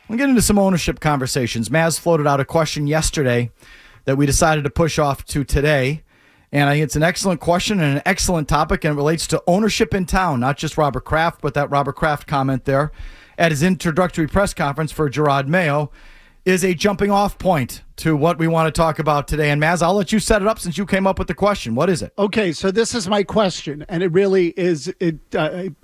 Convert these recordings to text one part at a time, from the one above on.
We'll get into some ownership conversations. Mazz floated out a question yesterday that we decided to push off to today. And I think it's an excellent question and an excellent topic, and it relates to ownership in town, not just Robert Kraft, but that Robert Kraft comment there at his introductory press conference for Gerard Mayo is a jumping off point to what we want to talk about today. And Mazz, I'll let you set it up since you came up with the question. What is it? Okay, so this is my question, and it really is, it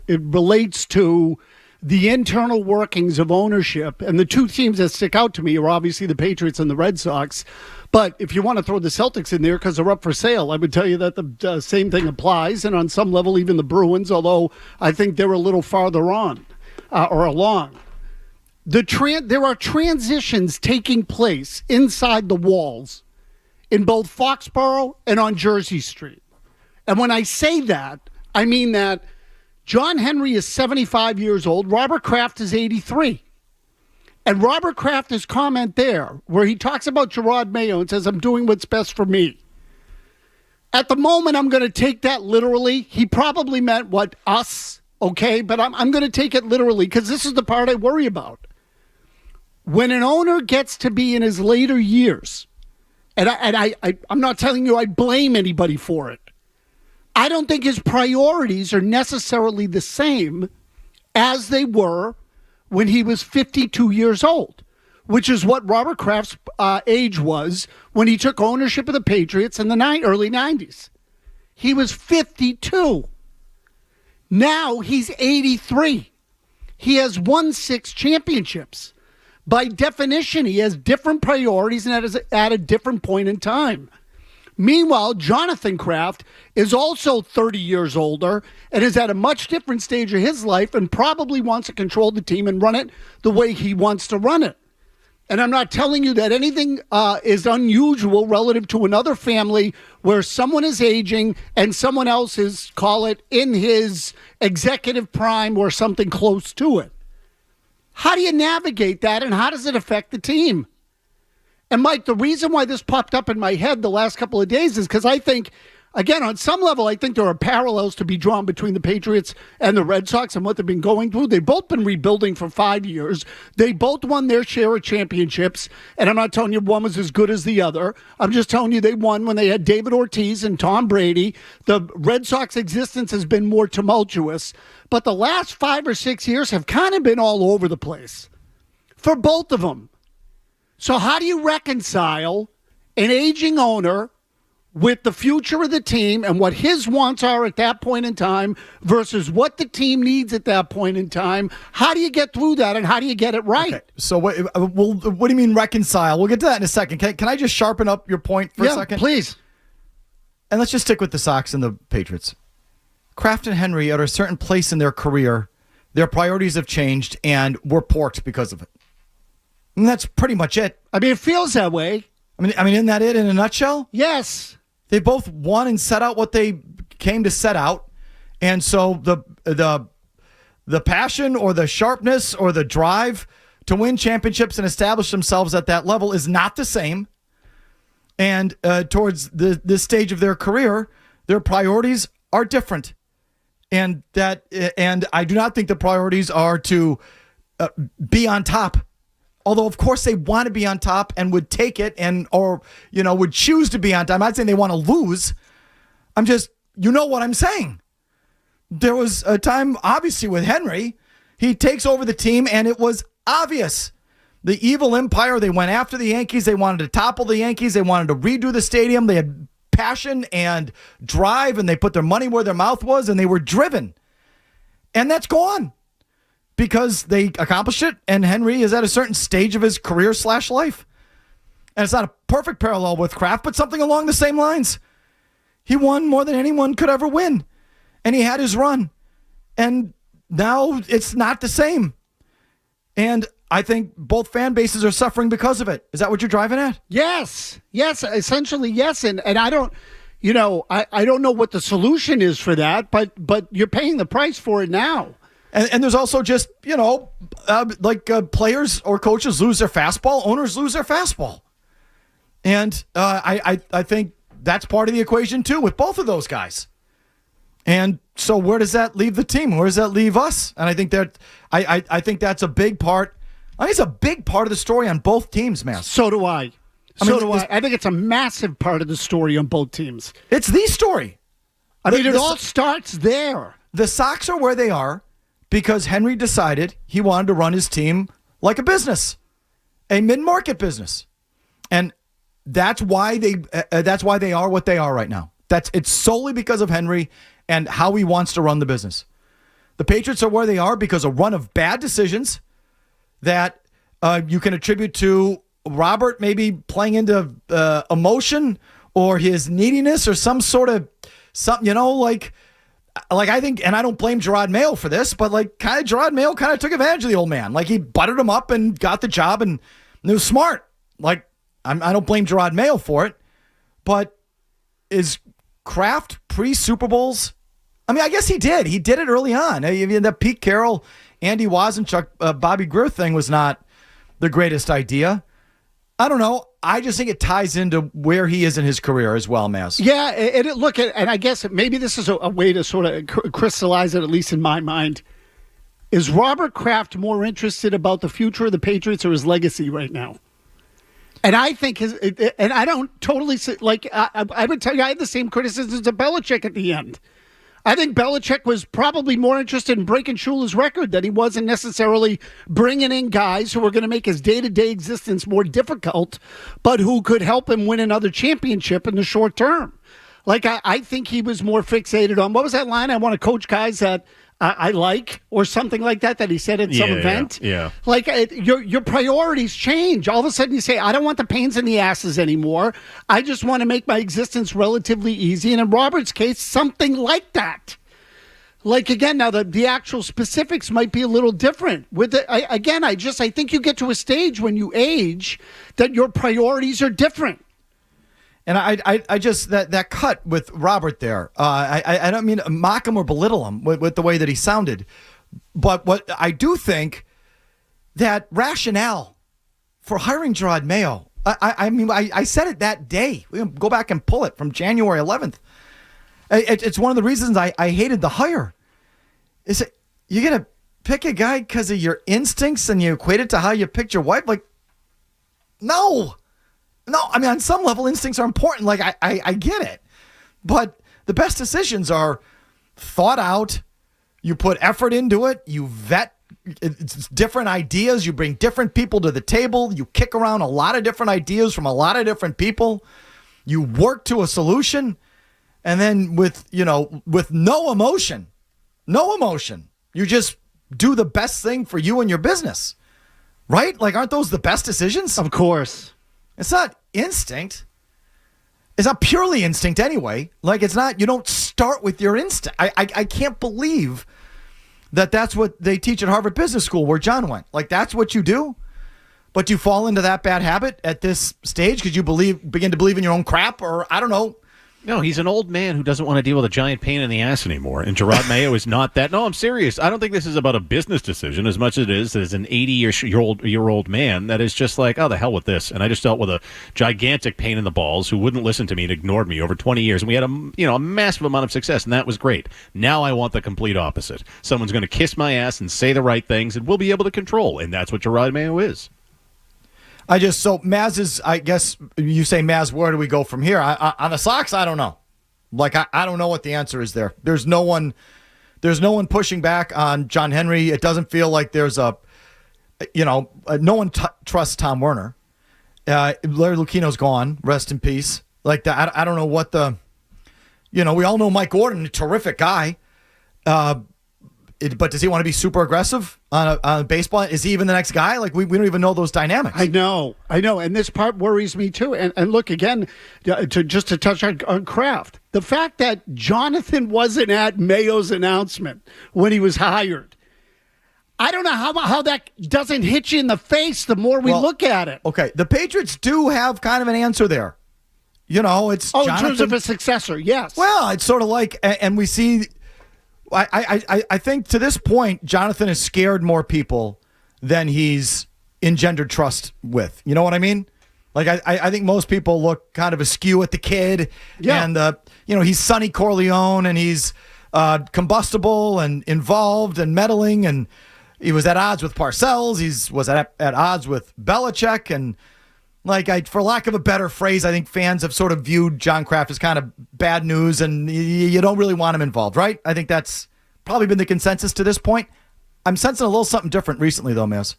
relates to the internal workings of ownership. And the two teams that stick out to me are obviously the Patriots and the Red Sox. But if you want to throw the Celtics in there because they're up for sale, I would tell you that the same thing applies. And on some level, even the Bruins, although I think they're a little farther on or along. There are transitions taking place inside the walls in both Foxborough and on Jersey Street. And when I say that, I mean that John Henry is 75 years old. Robert Kraft is 83. And Robert Kraft's comment there, where he talks about Gerard Mayo and says, I'm doing what's best for me. At the moment, I'm going to take that literally. He probably meant what, us, okay? But I'm going to take it literally because this is the part I worry about. When an owner gets to be in his later years, and I'm not telling you I blame anybody for it, I don't think his priorities are necessarily the same as they were when he was 52 years old, which is what Robert Kraft's age was when he took ownership of the Patriots in the early 90s. He was 52. Now he's 83. He has won 6 championships. By definition, he has different priorities and at a different point in time. Meanwhile, Jonathan Kraft is also 30 years older and is at a much different stage of his life and probably wants to control the team and run it the way he wants to run it. And I'm not telling you that anything is unusual relative to another family where someone is aging and someone else is, call it, in his executive prime or something close to it. How do you navigate that, and how does it affect the team? And, Mike, the reason why this popped up in my head the last couple of days is because I think, again, on some level, I think there are parallels to be drawn between the Patriots and the Red Sox and what they've been going through. They've both been rebuilding for 5 years. They both won their share of championships, and I'm not telling you one was as good as the other. I'm just telling you they won when they had David Ortiz and Tom Brady. The Red Sox existence has been more tumultuous, but the last 5 or 6 years have kind of been all over the place for both of them. So how do you reconcile an aging owner with the future of the team and what his wants are at that point in time versus what the team needs at that point in time? How do you get through that, and how do you get it right? Okay. So what do you mean reconcile? We'll get to that in a second. Can I just sharpen up your point for a second? Please. And let's just stick with the Sox and the Patriots. Kraft and Henry, at a certain place in their career, their priorities have changed and were porked because of it. And that's pretty much it. I mean, it feels that way. I mean, isn't that it in a nutshell? Yes. They both won and set out what they came to set out. And so the passion or the sharpness or the drive to win championships and establish themselves at that level is not the same. And towards this stage of their career, their priorities are different. And I do not think the priorities are to be on top. Although, of course, they want to be on top and would take it or would choose to be on top. I'm not saying they want to lose. I'm just, what I'm saying. There was a time, obviously, with Henry, he takes over the team, and it was obvious. The evil empire, they went after the Yankees. They wanted to topple the Yankees. They wanted to redo the stadium. They had passion and drive, and they put their money where their mouth was, and they were driven. And that's gone. Because they accomplished it, and Henry is at a certain stage of his career/life. And it's not a perfect parallel with Kraft, but something along the same lines. He won more than anyone could ever win, and he had his run. And now it's not the same. And I think both fan bases are suffering because of it. Is that what you're driving at? Yes, essentially yes. And I don't, I don't know what the solution is for that, but you're paying the price for it now. And there's also just, players or coaches lose their fastball, owners lose their fastball. And I think that's part of the equation, too, with both of those guys. And so where does that leave the team? Where does that leave us? And I think that I think that's a big part I think it's a big part of the story on both teams, man. So do I. I think it's a massive part of the story on both teams. It's the story. It all starts there. The Sox are where they are because Henry decided he wanted to run his team like a business, a mid-market business. And that's why they are what they are right now. It's solely because of Henry and how he wants to run the business. The Patriots are where they are because of a run of bad decisions that you can attribute to Robert maybe playing into emotion or his neediness or some sort of something, like I think, and I don't blame Gerard Mayo for this, but Gerard Mayo kind of took advantage of the old man. Like he buttered him up and got the job, and it was smart. Like I don't blame Gerard Mayo for it, but is Kraft pre-Super Bowls? I mean, I guess he did. He did it early on. I mean, the Pete Carroll, Andy Wozenchuk, Bobby Greer thing was not the greatest idea. I don't know. I just think it ties into where he is in his career as well, Mazz. Yeah, and I guess maybe this is a way to sort of crystallize it, at least in my mind. Is Robert Kraft more interested about the future of the Patriots or his legacy right now? And I think and I don't totally, I would tell you, I had the same criticisms of Belichick at the end. I think Belichick was probably more interested in breaking Shula's record than he wasn't necessarily bringing in guys who were going to make his day-to-day existence more difficult, but who could help him win another championship in the short term. I think he was more fixated on, what was that line? I want to coach guys that I like, or something like that he said at some event. Yeah. Your priorities change. All of a sudden you say, I don't want the pains in the asses anymore. I just want to make my existence relatively easy. And in Robert's case, something like that. Again, now the actual specifics might be a little different. I think you get to a stage when you age that your priorities are different. And I just that cut with Robert there. I don't mean to mock him or belittle him with the way that he sounded, but what I do think that rationale for hiring Gerard Mayo. I said it that day. We can go back and pull it from January 11th. It's one of the reasons I hated the hire. Is that you're gonna pick a guy because of your instincts and you equate it to how you picked your wife? No. No, I mean, on some level, instincts are important. I get it. But the best decisions are thought out. You put effort into it. You vet different ideas. You bring different people to the table. You kick around a lot of different ideas from a lot of different people. You work to a solution. And then with no emotion, you just do the best thing for you and your business. Right? Aren't those the best decisions? Of course. It's not instinct. It's not purely instinct anyway. It's not, you don't start with your instinct. I can't believe that's what they teach at Harvard Business School where John went. That's what you do, but you fall into that bad habit at this stage because you begin to believe in your own crap, or I don't know. No, he's an old man who doesn't want to deal with a giant pain in the ass anymore. And Gerard Mayo is not that. No, I'm serious. I don't think this is about a business decision as much as it is as an 80-year-old man that is just oh, the hell with this. And I just dealt with a gigantic pain in the balls who wouldn't listen to me and ignored me over 20 years. And we had a massive amount of success, and that was great. Now I want the complete opposite. Someone's going to kiss my ass and say the right things, and we'll be able to control. And that's what Gerard Mayo is. So Mazz is, I guess you say, Mazz, where do we go from here? On the Sox, I don't know. I don't know what the answer is there. There's no one pushing back on John Henry. It doesn't feel like there's no one trusts Tom Werner. Larry Lucchino's gone. Rest in peace. I don't know what we all know Mike Gordon, a terrific guy. But does he want to be super aggressive on baseball? Is he even the next guy? We don't even know those dynamics. I know. And this part worries me too. And look, again, to touch on Kraft, the fact that Jonathan wasn't at Mayo's announcement when he was hired, I don't know how that doesn't hit you in the face the more we look at it. Okay, the Patriots do have kind of an answer there. It's Jonathan. In terms of a successor, yes. Well, it's sort of and we see... I think to this point, Jonathan has scared more people than he's engendered trust with. You know what I mean? I think most people look kind of askew at the kid. Yeah. And, he's Sonny Corleone and he's combustible and involved and meddling. And, he was at odds with Parcells. He was at odds with Belichick. And for lack of a better phrase, I think fans have sort of viewed John Kraft as kind of bad news, and you don't really want him involved, right? I think that's probably been the consensus to this point. I'm sensing a little something different recently, though, Mazz.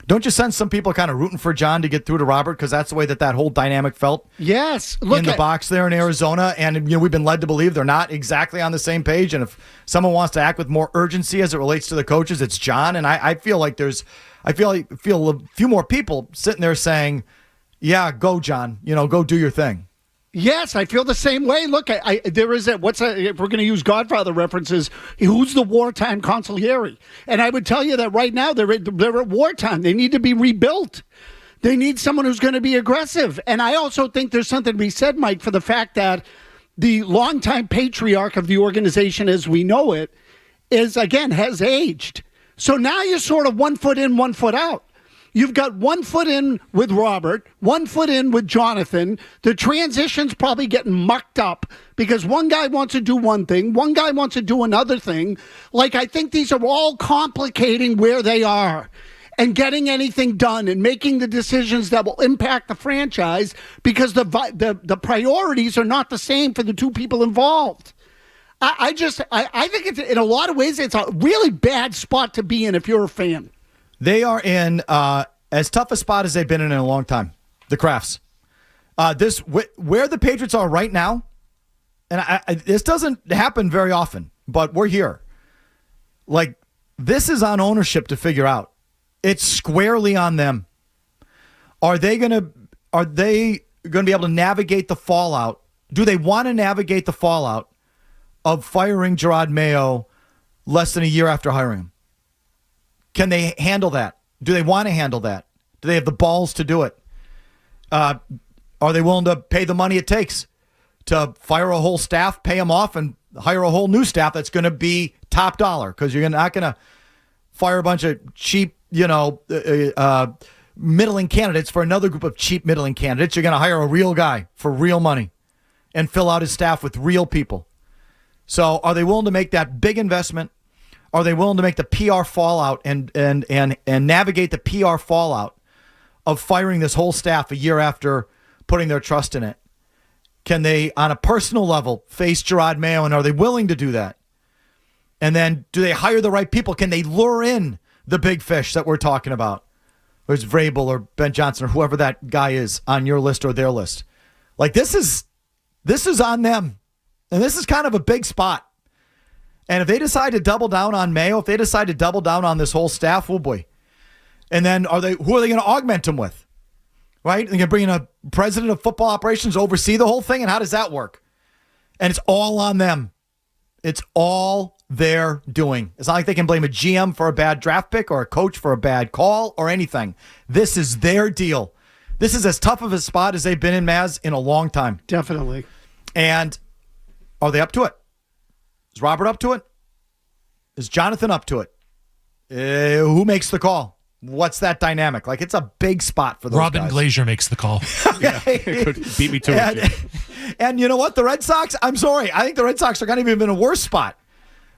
Don't you sense some people kind of rooting for John to get through to Robert, because that's the way that whole dynamic felt? Yes. In the box there in Arizona, and we've been led to believe they're not exactly on the same page, and if someone wants to act with more urgency as it relates to the coaches, it's John. And I feel like I feel a few more people sitting there saying, yeah, go John, go do your thing. Yes, I feel the same way. Look, there is if we're going to use Godfather references, who's the wartime consigliere? And I would tell you that right now they're at wartime. They need to be rebuilt. They need someone who's going to be aggressive. And I also think there's something to be said, Mike, for the fact that the longtime patriarch of the organization as we know it has aged. So now you're sort of 1 foot in, 1 foot out. You've got 1 foot in with Robert, 1 foot in with Jonathan. The transition's probably getting mucked up because one guy wants to do one thing, one guy wants to do another thing. I think these are all complicating where they are and getting anything done and making the decisions that will impact the franchise because the priorities are not the same for the two people involved. I think it's, in a lot of ways, it's a really bad spot to be in if you're a fan. They are in as tough a spot as they've been in a long time, the Crafts. Where the Patriots are right now, and this doesn't happen very often, but we're here. This is on ownership to figure out. It's squarely on them. Are they going to be able to navigate the fallout? Do they want to navigate the fallout of firing Gerard Mayo less than a year after hiring him? Can they handle that? Do they want to handle that? Do they have the balls to do it? Are they willing to pay the money it takes to fire a whole staff, pay them off, and hire a whole new staff that's going to be top dollar? Because you're not going to fire a bunch of cheap, middling candidates for another group of cheap middling candidates. You're going to hire a real guy for real money and fill out his staff with real people. So are they willing to make that big investment? Are they willing to make the PR fallout and navigate the PR fallout of firing this whole staff a year after putting their trust in it? Can they, on a personal level, face Gerard Mayo, and are they willing to do that? And then do they hire the right people? Can they lure in the big fish that we're talking about? Where's Vrabel or Ben Johnson or whoever that guy is on your list or their list? This is on them. And this is kind of a big spot. And if they decide to double down on Mayo, if they decide to double down on this whole staff, oh boy. And then who are they going to augment them with? Right? They're going to bring in a president of football operations to oversee the whole thing? And how does that work? And it's all on them. It's all they're doing. It's not like they can blame a GM for a bad draft pick or a coach for a bad call or anything. This is their deal. This is as tough of a spot as they've been in, Mazz, in a long time. Definitely. And are they up to it? Is Robert up to it? Is Jonathan up to it? Who makes the call? What's that dynamic? It's a big spot for those Robin guys. Glazier makes the call. Beat me to it. And you know what? The Red Sox, I'm sorry. I think the Red Sox are kind of even in a worse spot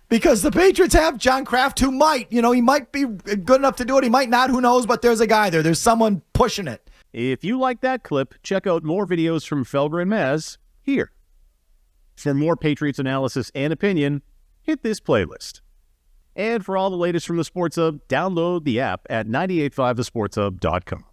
because the Patriots have John Kraft who might, he might be good enough to do it. He might not. Who knows? But there's a guy there. There's someone pushing it. If you like that clip, check out more videos from Felger and Mazz here. For more Patriots analysis and opinion, hit this playlist. And for all the latest from the Sports Hub, download the app at 985thesportshub.com.